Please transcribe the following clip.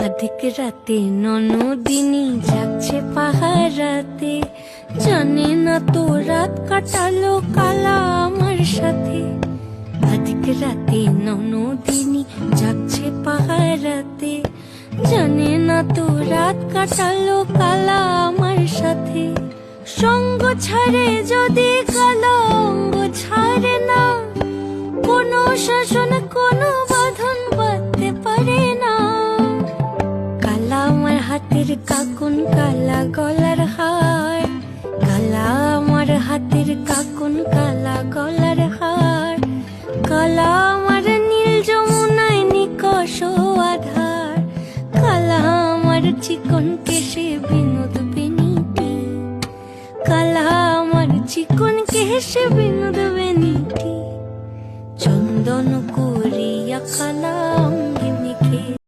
অধিক রাতে ননদিনী যাচ্ছে পাহারাতে, জানে না তো রাত কাটালো কালা আমার সাথে। অধিক রাতে ননদিনী যাচ্ছে পাহারাতে, জানে না তো রাত কাটালো কালা আমার সাথে। সঙ্গ ছাড়ে যদি কালা অঙ্গ ছাড়ে না, কোনো শাসন কোনো বাঁধন বাঁধতে পারে না। কালা আমার হাতের কাকুন কালা গলার হার, কালা আমার হাতের কাকুন কালা গলার হার। কালা আমার নীল যমুনায় নিকষ আধার, কালা আমার চিকন কেশে বিনোদ বেনিটি, কালা আমার চিকন কেশে বিনোদ বেনিটি। চন্দন করিয়া কালা